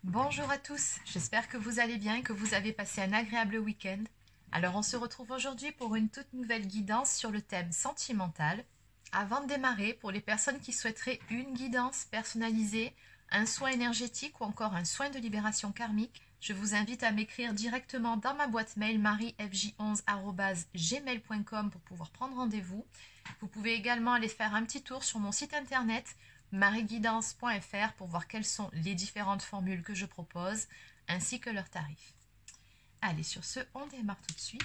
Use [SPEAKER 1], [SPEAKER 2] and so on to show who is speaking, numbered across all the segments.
[SPEAKER 1] Bonjour à tous, j'espère que vous allez bien et que vous avez passé un agréable week-end. Alors on se retrouve aujourd'hui pour une toute nouvelle guidance sur le thème sentimental. Avant de démarrer, pour les personnes qui souhaiteraient une guidance personnalisée, un soin énergétique ou encore un soin de libération karmique, je vous invite à m'écrire directement dans ma boîte mail mariefj11@gmail.com pour pouvoir prendre rendez-vous. Vous pouvez également aller faire un petit tour sur mon site internet marieguidance.fr pour voir quelles sont les différentes formules que je propose ainsi que leurs tarifs. Allez, sur ce, on démarre tout de suite.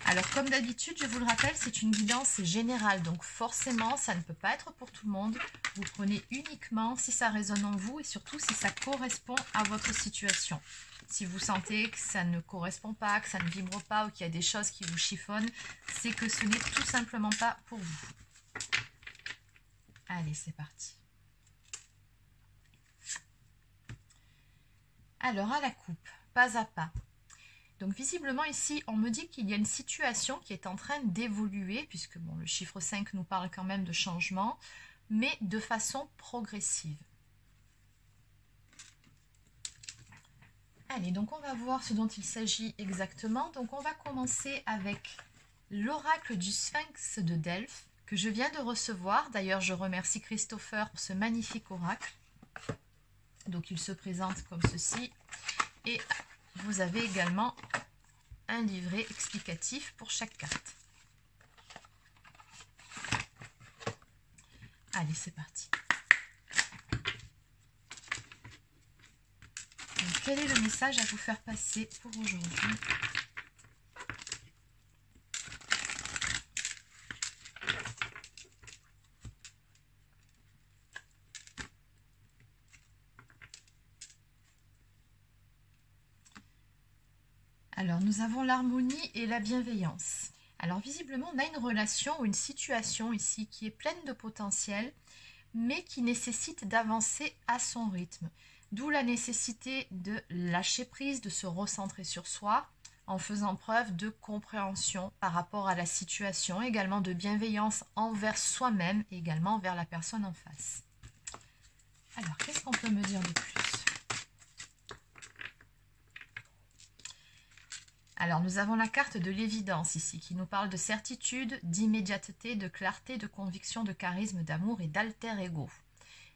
[SPEAKER 1] Alors, comme d'habitude, je vous le rappelle, c'est une guidance générale, donc forcément, ça ne peut pas être pour tout le monde. Vous prenez uniquement si ça résonne en vous et surtout si ça correspond à votre situation. Si vous sentez que ça ne correspond pas, que ça ne vibre pas ou qu'il y a des choses qui vous chiffonnent, c'est que ce n'est tout simplement pas pour vous. Allez, c'est parti. Alors, à la coupe, pas à pas. Donc visiblement ici, on me dit qu'il y a une situation qui est en train d'évoluer, puisque bon, le chiffre 5 nous parle quand même de changement, mais de façon progressive. Allez, donc on va voir ce dont il s'agit exactement. Donc on va commencer avec l'oracle du Sphinx de Delphes, que je viens de recevoir. D'ailleurs, je remercie Christopher pour ce magnifique oracle. Donc il se présente comme ceci. Et vous avez également un livret explicatif pour chaque carte. Allez, c'est parti. Donc, quel est le message à vous faire passer pour aujourd'hui ? Alors, nous avons l'harmonie et la bienveillance. Alors, visiblement, on a une relation ou une situation ici qui est pleine de potentiel, mais qui nécessite d'avancer à son rythme. D'où la nécessité de lâcher prise, de se recentrer sur soi, en faisant preuve de compréhension par rapport à la situation, également de bienveillance envers soi-même et également envers la personne en face. Alors, qu'est-ce qu'on peut me dire de plus ? Alors, nous avons la carte de l'évidence ici, qui nous parle de certitude, d'immédiateté, de clarté, de conviction, de charisme, d'amour et d'alter ego.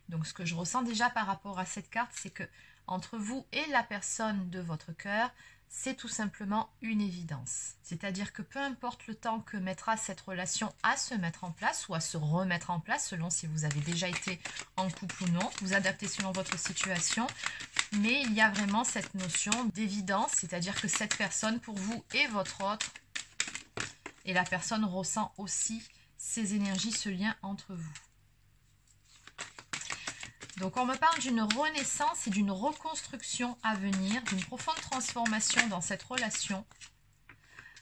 [SPEAKER 1] Donc, ce que je ressens déjà par rapport à cette carte, c'est que entre vous et la personne de votre cœur, c'est tout simplement une évidence. C'est-à-dire que peu importe le temps que mettra cette relation à se mettre en place ou à se remettre en place, selon si vous avez déjà été en couple ou non, vous adaptez selon votre situation, mais il y a vraiment cette notion d'évidence, c'est-à-dire que cette personne pour vous est votre autre, et la personne ressent aussi ces énergies, ce lien entre vous. Donc on me parle d'une renaissance et d'une reconstruction à venir, d'une profonde transformation dans cette relation.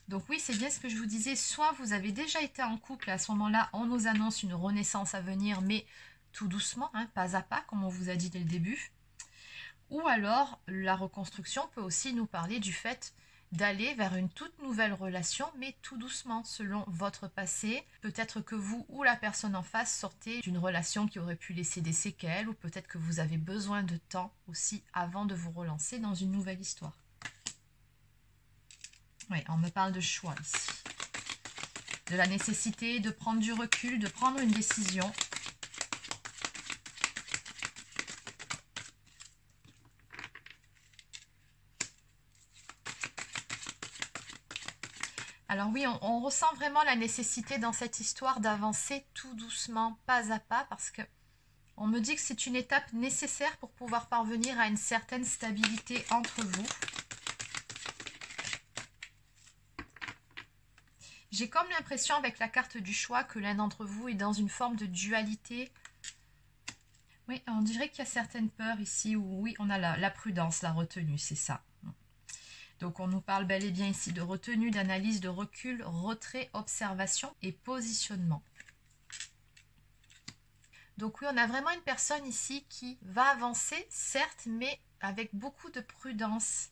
[SPEAKER 1] Donc oui, c'est bien ce que je vous disais, soit vous avez déjà été en couple et à ce moment-là, on nous annonce une renaissance à venir, mais tout doucement, hein, pas à pas, comme on vous a dit dès le début. Ou alors, la reconstruction peut aussi nous parler du fait d'aller vers une toute nouvelle relation, mais tout doucement, selon votre passé. Peut-être que vous ou la personne en face sortez d'une relation qui aurait pu laisser des séquelles, ou peut-être que vous avez besoin de temps aussi avant de vous relancer dans une nouvelle histoire. Oui, on me parle de choix ici. De la nécessité de prendre du recul, de prendre une décision. Alors oui, on ressent vraiment la nécessité dans cette histoire d'avancer tout doucement, pas à pas, parce que on me dit que c'est une étape nécessaire pour pouvoir parvenir à une certaine stabilité entre vous. J'ai comme l'impression avec la carte du choix que l'un d'entre vous est dans une forme de dualité. Oui, on dirait qu'il y a certaines peurs ici, où oui, on a la prudence, la retenue, c'est ça. Donc on nous parle bel et bien ici de retenue, d'analyse, de recul, retrait, observation et positionnement. Donc oui, on a vraiment une personne ici qui va avancer, certes, mais avec beaucoup de prudence.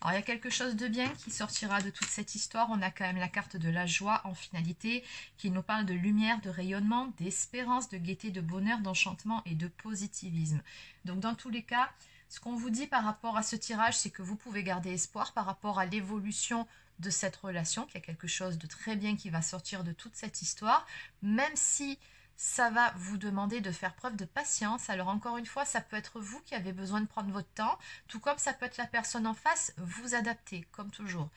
[SPEAKER 1] Alors, Alors, il y a quelque chose de bien qui sortira de toute cette histoire. On a quand même la carte de la joie en finalité qui nous parle de lumière, de rayonnement, d'espérance, de gaieté, de bonheur, d'enchantement et de positivisme. Donc, dans tous les cas, ce qu'on vous dit par rapport à ce tirage, c'est que vous pouvez garder espoir par rapport à l'évolution de cette relation, qu'il y a quelque chose de très bien qui va sortir de toute cette histoire, même si ça va vous demander de faire preuve de patience. Alors encore une fois, ça peut être vous qui avez besoin de prendre votre temps, tout comme ça peut être la personne en face, vous adapter, comme toujours.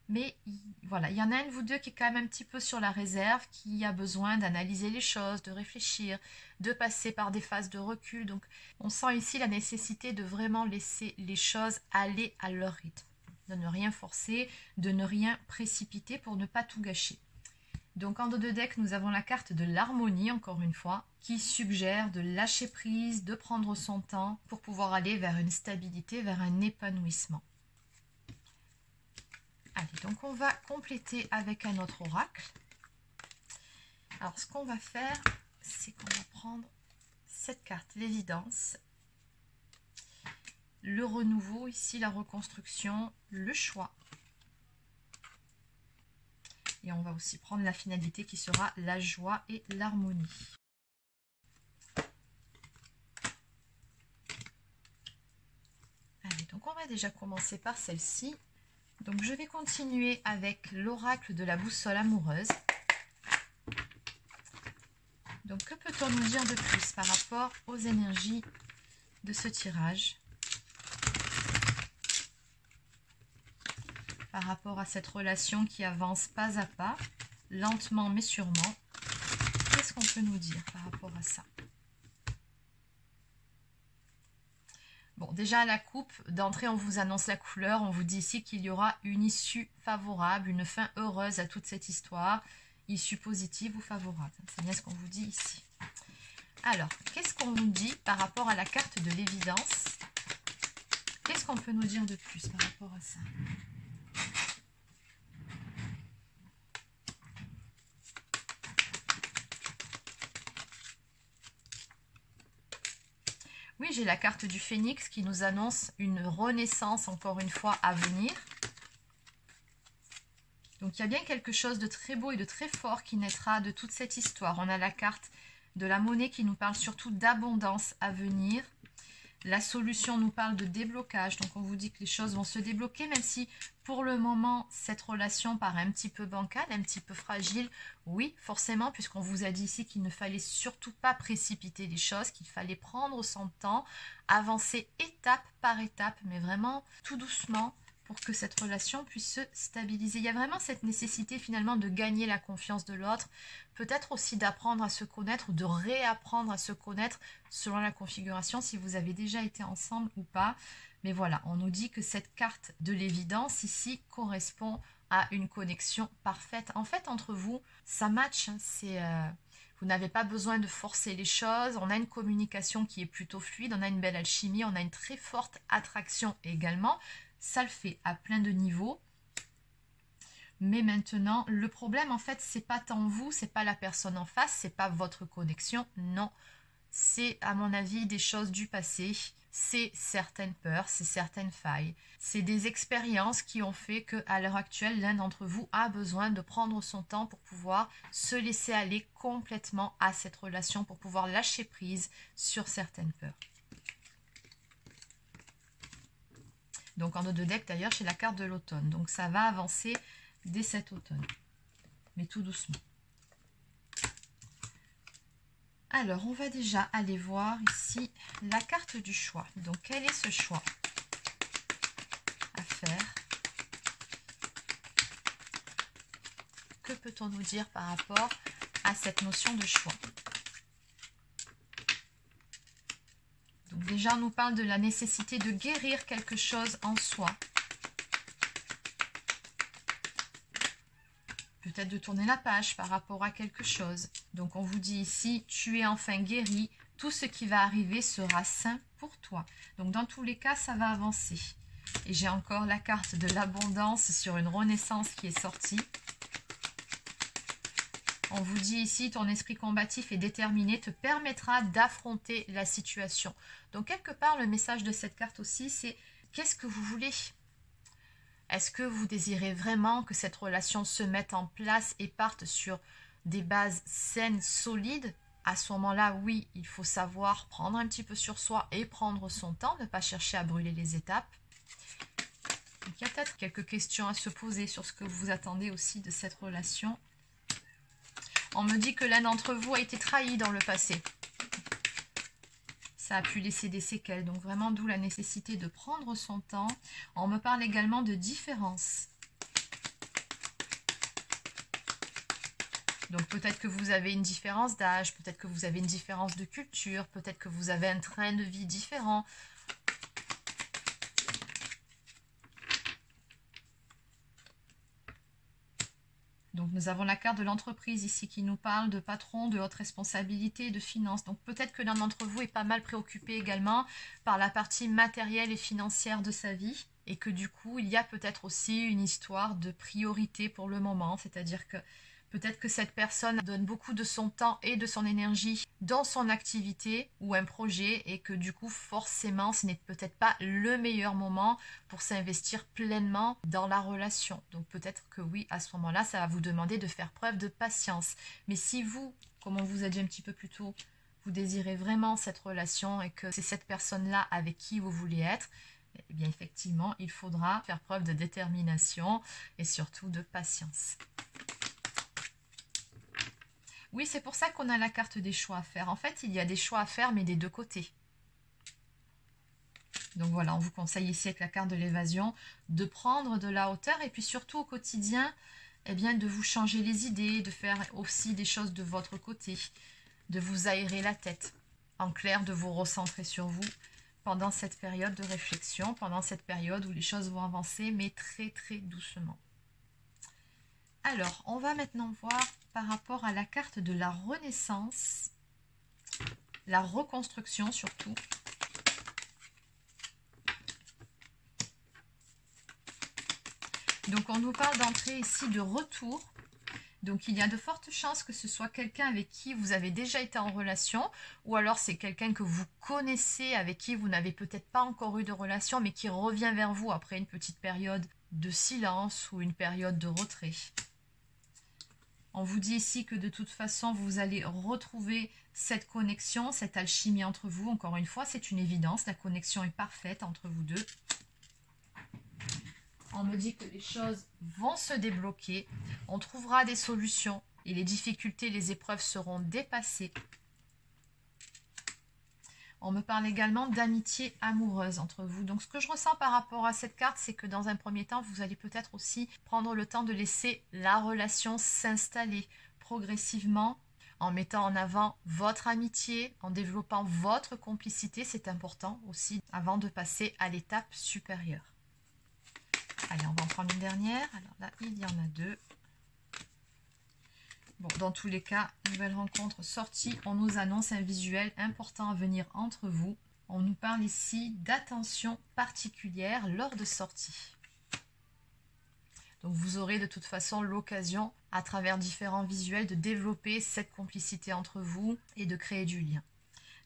[SPEAKER 1] Mais voilà, il y en a un de vous deux qui est quand même un petit peu sur la réserve, qui a besoin d'analyser les choses, de réfléchir, de passer par des phases de recul. Donc on sent ici la nécessité de vraiment laisser les choses aller à leur rythme, de ne rien forcer, de ne rien précipiter pour ne pas tout gâcher. Donc en dos de deck, nous avons la carte de l'harmonie, encore une fois, qui suggère de lâcher prise, de prendre son temps pour pouvoir aller vers une stabilité, vers un épanouissement. Allez, donc on va compléter avec un autre oracle. Alors ce qu'on va faire, c'est qu'on va prendre cette carte, l'évidence, le renouveau, ici la reconstruction, le choix. Et on va aussi prendre la finalité qui sera la joie et l'harmonie. Allez, donc on va déjà commencer par celle-ci. Donc je vais continuer avec l'oracle de la boussole amoureuse. Donc que peut-on nous dire de plus par rapport aux énergies de ce tirage ? Par rapport à cette relation qui avance pas à pas, lentement mais sûrement. Qu'est-ce qu'on peut nous dire par rapport à ça? Bon, déjà à la coupe, d'entrée on vous annonce la couleur, on vous dit ici qu'il y aura une issue favorable, une fin heureuse à toute cette histoire, issue positive ou favorable. C'est bien ce qu'on vous dit ici. Alors, qu'est-ce qu'on nous dit par rapport à la carte de l'évidence? Qu'est-ce qu'on peut nous dire de plus par rapport à ça? Oui, j'ai la carte du phénix qui nous annonce une renaissance, encore une fois, à venir. Donc, il y a bien quelque chose de très beau et de très fort qui naîtra de toute cette histoire. On a la carte de la monnaie qui nous parle surtout d'abondance à venir. La solution nous parle de déblocage. Donc, on vous dit que les choses vont se débloquer, même si pour le moment, cette relation paraît un petit peu bancale, un petit peu fragile. Oui, forcément, puisqu'on vous a dit ici qu'il ne fallait surtout pas précipiter les choses, qu'il fallait prendre son temps, avancer étape par étape, mais vraiment tout doucement pour que cette relation puisse se stabiliser. Il y a vraiment cette nécessité finalement de gagner la confiance de l'autre, peut-être aussi d'apprendre à se connaître, de réapprendre à se connaître selon la configuration, si vous avez déjà été ensemble ou pas. Mais voilà, on nous dit que cette carte de l'évidence ici correspond à une connexion parfaite. En fait, entre vous, ça match. Vous n'avez pas besoin de forcer les choses. On a une communication qui est plutôt fluide. On a une belle alchimie. On a une très forte attraction également. Ça le fait à plein de niveaux. Mais maintenant, le problème, en fait, c'est pas tant vous, c'est pas la personne en face, c'est pas votre connexion. Non, c'est, à mon avis, des choses du passé. C'est certaines peurs, c'est certaines failles. C'est des expériences qui ont fait qu'à l'heure actuelle, l'un d'entre vous a besoin de prendre son temps pour pouvoir se laisser aller complètement à cette relation, pour pouvoir lâcher prise sur certaines peurs. Donc en dos de deck d'ailleurs, j'ai la carte de l'automne. Donc ça va avancer dès cet automne. Mais tout doucement. Alors on va déjà aller voir ici la carte du choix. Donc quel est ce choix à faire? Que peut-on nous dire par rapport à cette notion de choix? Donc déjà, on nous parle de la nécessité de guérir quelque chose en soi. Peut-être de tourner la page par rapport à quelque chose. Donc on vous dit ici, tu es enfin guéri, tout ce qui va arriver sera sain pour toi. Donc dans tous les cas, ça va avancer. Et j'ai encore la carte de l'abondance sur une renaissance qui est sortie. On vous dit ici, ton esprit combatif et déterminé te permettra d'affronter la situation. Donc quelque part, le message de cette carte aussi, c'est qu'est-ce que vous voulez? Est-ce que vous désirez vraiment que cette relation se mette en place et parte sur des bases saines, solides? À ce moment-là, oui, il faut savoir prendre un petit peu sur soi et prendre son temps, ne pas chercher à brûler les étapes. Donc, il y a peut-être quelques questions à se poser sur ce que vous attendez aussi de cette relation. On me dit que l'un d'entre vous a été trahi dans le passé. Ça a pu laisser des séquelles, donc vraiment d'où la nécessité de prendre son temps. On me parle également de différence. Donc peut-être que vous avez une différence d'âge, peut-être que vous avez une différence de culture, peut-être que vous avez un train de vie différent. Donc nous avons la carte de l'entreprise ici qui nous parle de patron, de haute responsabilité, de finances. Donc peut-être que l'un d'entre vous est pas mal préoccupé également par la partie matérielle et financière de sa vie. Et que du coup, il y a peut-être aussi une histoire de priorité pour le moment. C'est-à-dire que peut-être que cette personne donne beaucoup de son temps et de son énergie dans son activité ou un projet et que du coup, forcément, ce n'est peut-être pas le meilleur moment pour s'investir pleinement dans la relation. Donc peut-être que oui, à ce moment-là, ça va vous demander de faire preuve de patience. Mais si vous, comme on vous a dit un petit peu plus tôt, vous désirez vraiment cette relation et que c'est cette personne-là avec qui vous voulez être, eh bien effectivement, il faudra faire preuve de détermination et surtout de patience. Oui, c'est pour ça qu'on a la carte des choix à faire. En fait, il y a des choix à faire, mais des deux côtés. Donc voilà, on vous conseille ici avec la carte de l'évasion de prendre de la hauteur et puis surtout au quotidien, eh bien, de vous changer les idées, de faire aussi des choses de votre côté, de vous aérer la tête. En clair, de vous recentrer sur vous pendant cette période de réflexion, pendant cette période où les choses vont avancer, mais très très doucement. Alors, on va maintenant voir par rapport à la carte de la renaissance, la reconstruction surtout. Donc, on nous parle d'entrée ici de retour. Donc, il y a de fortes chances que ce soit quelqu'un avec qui vous avez déjà été en relation ou alors c'est quelqu'un que vous connaissez, avec qui vous n'avez peut-être pas encore eu de relation, mais qui revient vers vous après une petite période de silence ou une période de retrait. On vous dit ici que de toute façon, vous allez retrouver cette connexion, cette alchimie entre vous. Encore une fois, c'est une évidence. La connexion est parfaite entre vous deux. On me dit que les choses vont se débloquer. On trouvera des solutions et les difficultés, les épreuves seront dépassées. On me parle également d'amitié amoureuse entre vous. Donc, ce que je ressens par rapport à cette carte, c'est que dans un premier temps, vous allez peut-être aussi prendre le temps de laisser la relation s'installer progressivement en mettant en avant votre amitié, en développant votre complicité. C'est important aussi avant de passer à l'étape supérieure. Allez, on va en prendre une dernière. Alors là, il y en a deux. Bon, dans tous les cas, nouvelle rencontre sortie. On nous annonce un visuel important à venir entre vous. On nous parle ici d'attention particulière lors de sortie. Donc, vous aurez de toute façon l'occasion, à travers différents visuels, de développer cette complicité entre vous et de créer du lien.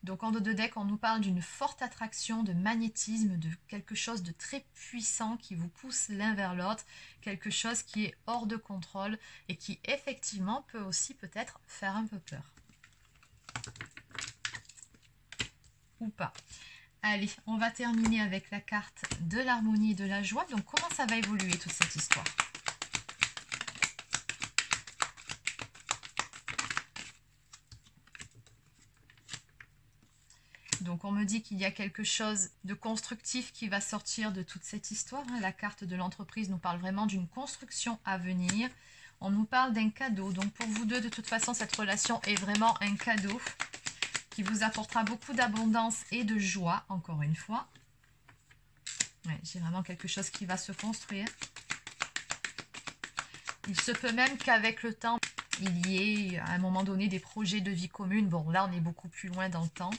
[SPEAKER 1] Donc, en dos de deck, on nous parle d'une forte attraction, de magnétisme, de quelque chose de très puissant qui vous pousse l'un vers l'autre, quelque chose qui est hors de contrôle et qui, effectivement, peut aussi peut-être faire un peu peur. Ou pas. Allez, on va terminer avec la carte de l'harmonie et de la joie. Donc, comment ça va évoluer toute cette histoire ? Donc on me dit qu'il y a quelque chose de constructif qui va sortir de toute cette histoire. La carte de l'entreprise nous parle vraiment d'une construction à venir. On nous parle d'un cadeau. Donc pour vous deux, de toute façon, cette relation est vraiment un cadeau qui vous apportera beaucoup d'abondance et de joie, encore une fois. Ouais, j'ai vraiment quelque chose qui va se construire. Il se peut même qu'avec le temps, il y ait à un moment donné des projets de vie commune. Bon, là, on est beaucoup plus loin dans le temps.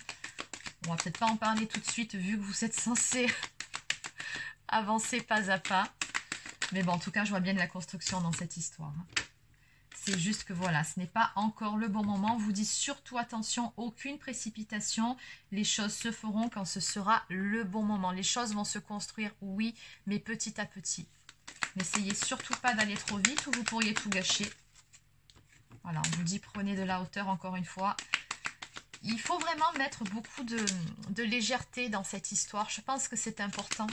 [SPEAKER 1] On va peut-être pas en parler tout de suite vu que vous êtes censé avancer pas à pas. Mais bon, en tout cas, je vois bien de la construction dans cette histoire. C'est juste que voilà, ce n'est pas encore le bon moment. On vous dit surtout attention, aucune précipitation. Les choses se feront quand ce sera le bon moment. Les choses vont se construire, oui, mais petit à petit. N'essayez surtout pas d'aller trop vite ou vous pourriez tout gâcher. Voilà, on vous dit prenez de la hauteur encore une fois. Il faut vraiment mettre beaucoup de légèreté dans cette histoire. Je pense que c'est important.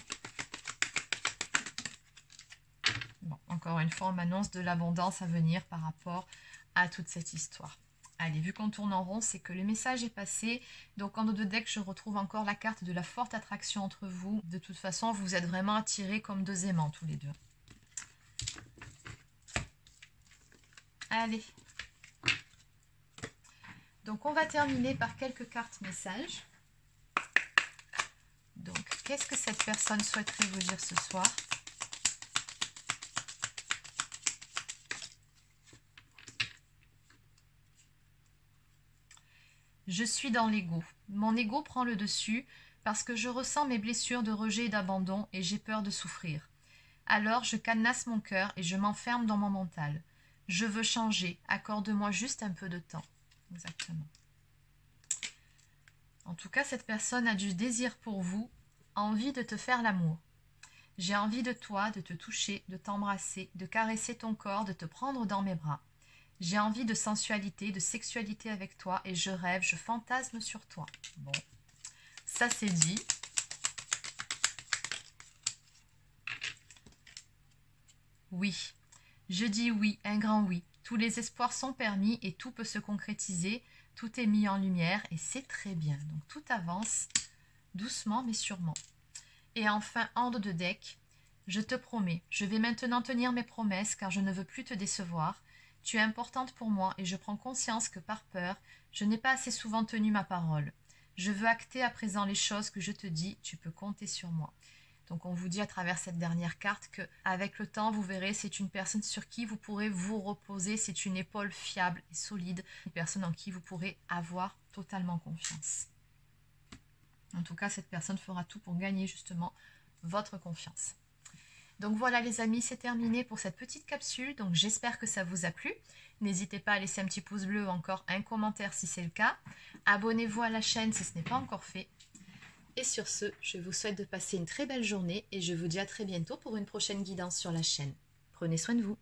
[SPEAKER 1] Bon, encore une fois, on m'annonce de l'abondance à venir par rapport à toute cette histoire. Allez, vu qu'on tourne en rond, c'est que le message est passé. Donc en haut de deck, je retrouve encore la carte de la forte attraction entre vous. De toute façon, vous êtes vraiment attirés comme deux aimants tous les deux. Allez. Donc on va terminer par quelques cartes messages. Donc qu'est-ce que cette personne souhaiterait vous dire ce soir? Je suis dans l'ego. Mon ego prend le dessus parce que je ressens mes blessures de rejet et d'abandon et j'ai peur de souffrir. Alors je cadenasse mon cœur et je m'enferme dans mon mental. Je veux changer, accorde-moi juste un peu de temps. Exactement. En tout cas, cette personne a du désir pour vous, envie de te faire l'amour. J'ai envie de toi, de te toucher, de t'embrasser, de caresser ton corps, de te prendre dans mes bras. J'ai envie de sensualité, de sexualité avec toi et je rêve, je fantasme sur toi. Bon, ça c'est dit. Oui, je dis oui, un grand oui. Tous les espoirs sont permis et tout peut se concrétiser. Tout est mis en lumière et c'est très bien. Donc tout avance doucement mais sûrement. Et enfin, en haut de deck, je te promets, je vais maintenant tenir mes promesses car je ne veux plus te décevoir. Tu es importante pour moi et je prends conscience que par peur, je n'ai pas assez souvent tenu ma parole. Je veux acter à présent les choses que je te dis, tu peux compter sur moi. Donc on vous dit à travers cette dernière carte qu'avec le temps, vous verrez, c'est une personne sur qui vous pourrez vous reposer, c'est une épaule fiable et solide, une personne en qui vous pourrez avoir totalement confiance. En tout cas, cette personne fera tout pour gagner justement votre confiance. Donc voilà les amis, c'est terminé pour cette petite capsule. Donc j'espère que ça vous a plu. N'hésitez pas à laisser un petit pouce bleu ou encore un commentaire si c'est le cas. Abonnez-vous à la chaîne si ce n'est pas encore fait. Et sur ce, je vous souhaite de passer une très belle journée et je vous dis à très bientôt pour une prochaine guidance sur la chaîne. Prenez soin de vous.